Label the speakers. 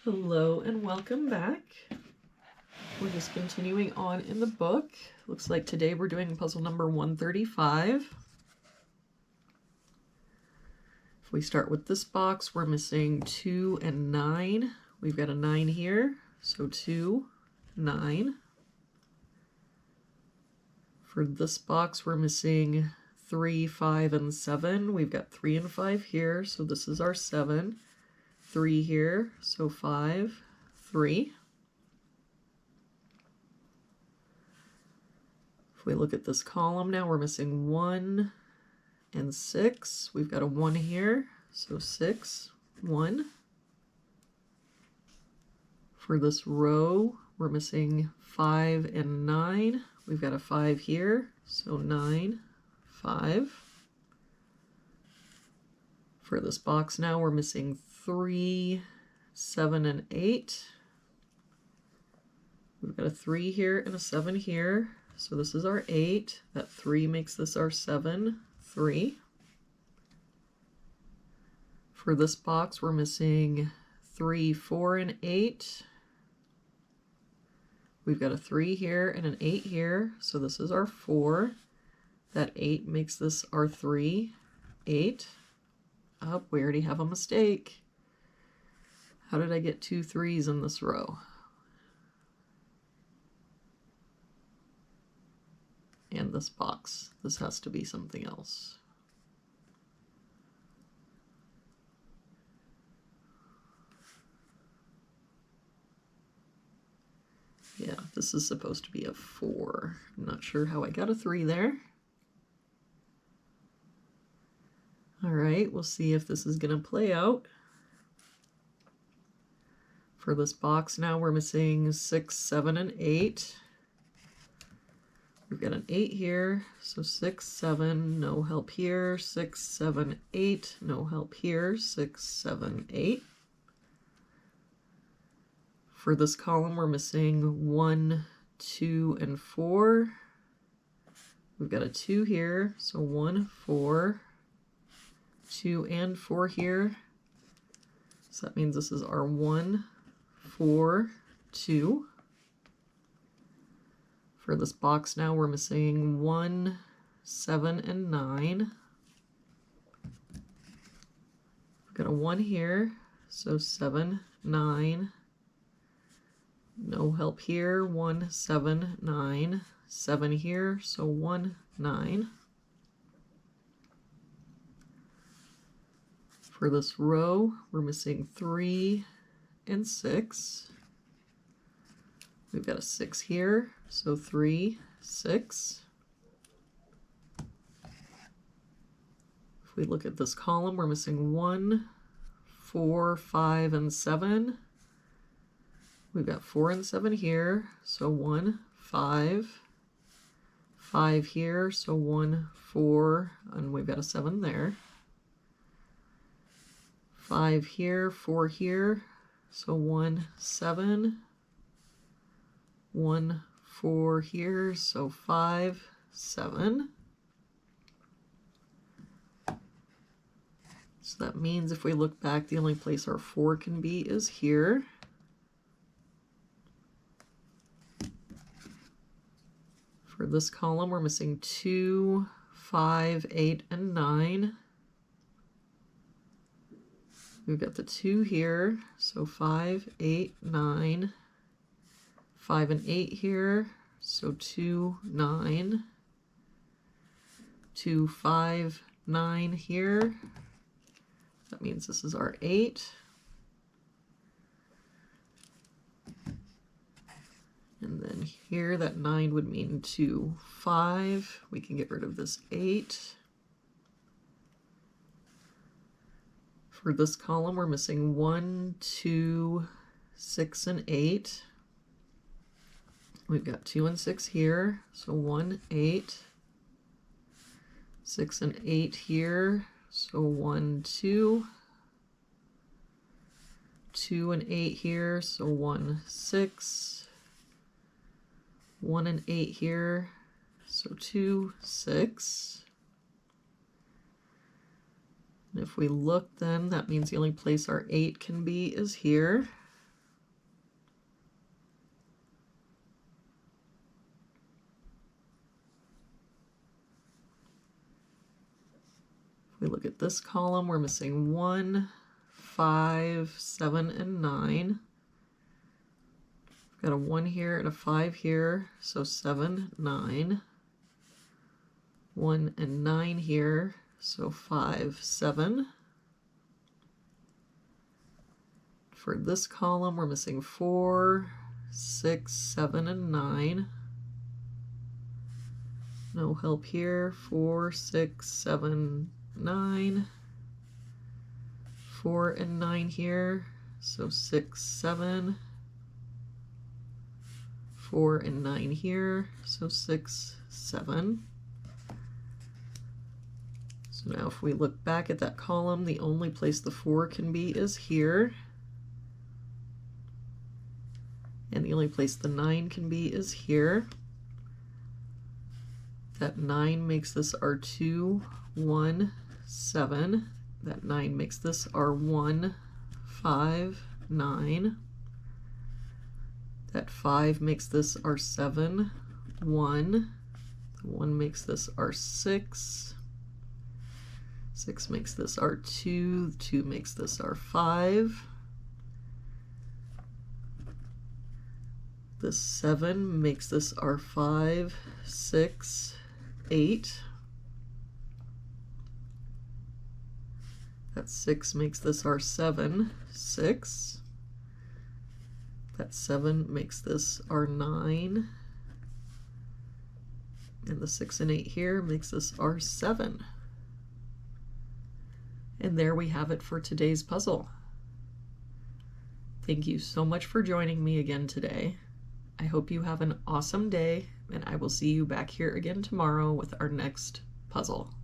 Speaker 1: Hello and welcome back. We're just continuing on in the book. Looks like today we're doing puzzle number 135. If we start with this box, we're missing 2 and 9. We've got a 9 here, so 2, 9. For this box, we're missing 3, 5, and 7. We've got 3 and 5 here, so this is our 7. 3 here, so 5, 3. If we look at this column now, we're missing 1 and 6. We've got a 1 here, so 6, 1. For this row, we're missing 5 and 9. We've got a 5 here, so 9, 5. For this box now, we're missing 3, 7, and 8. We've got a 3 here and a 7 here, so this is our 8. That 3 makes this our 7, 3. For this box, we're missing 3, 4, and 8. We've got a 3 here and an 8 here, so this is our 4. That 8 makes this our 3, 8. Oh, we already have a mistake. How did I get 2 3s in this row? And this box. This has to be something else. Yeah, this is supposed to be a 4. I'm not sure how I got a 3 there. All right, we'll see if this is going to play out. For this box now, we're missing 6, 7, and 8. We've got an 8 here, so 6, 7, no help here. 6, 7, 8, no help here. 6, 7, 8. For this column, we're missing 1, 2, and 4. We've got a 2 here, so 1, 4. 2 and 4 here. So that means this is our 1, 4, 2. For this box now, we're missing 1, 7, and 9. We've got a 1 here, so 7, 9. No help here. 1, 7, 9. 7 here, so 1, 9. For this row, we're missing 3 and 6. We've got a 6 here, so 3, 6. If we look at this column, we're missing 1, 4, 5, and 7. We've got 4 and 7 here, so 1, 5. 5 here, so 1, 4, and we've got a 7 there. 5 here, 4 here, so 1, 7. 1, 4 here, so 5, 7. So that means if we look back, the only place our 4 can be is here. For this column, we're missing 2, 5, 8, and 9. We've got the 2 here, so 5, 8, 9. 5 and 8 here, so 2, 9. 2, 5, 9 here. That means this is our 8. And then here, that 9 would mean 2, 5. We can get rid of this 8. For this column, we're missing 1, 2, 6, and 8. We've got 2 and 6 here, so 1, 8. 6 and 8 here, so 1, 2. 2 and 8 here, so 1, 6. 1 and 8 here, so 2, 6. And if we look then, that means the only place our 8 can be is here. we look at this column, we're missing 1, 5, 7, and 9. We've got a 1 here and a 5 here, so 7, 9. 1 and 9 here, so 5, 7. For this column, we're missing 4, 6, 7, and 9. No help here. 4, 6, 7, 9. 4 and 9 here, so 6, 7. 4 and 9 here, so 6, 7. So now if we look back at that column, the only place the 4 can be is here. And the only place the 9 can be is here. That 9 makes this our 2, 1, 7. That 9 makes this our 1, 5, 9. That 5 makes this our 7, 1. The 1 makes this our 6. 6 makes this our 2. 2 makes this our 5. This 7 makes this our 5, 6, 8. That 6 makes this our 7, 6. That 7 makes this our 9. And the 6 and 8 here makes this our 7. And there we have it for today's puzzle. Thank you so much for joining me again today. I hope you have an awesome day, and I will see you back here again tomorrow with our next puzzle.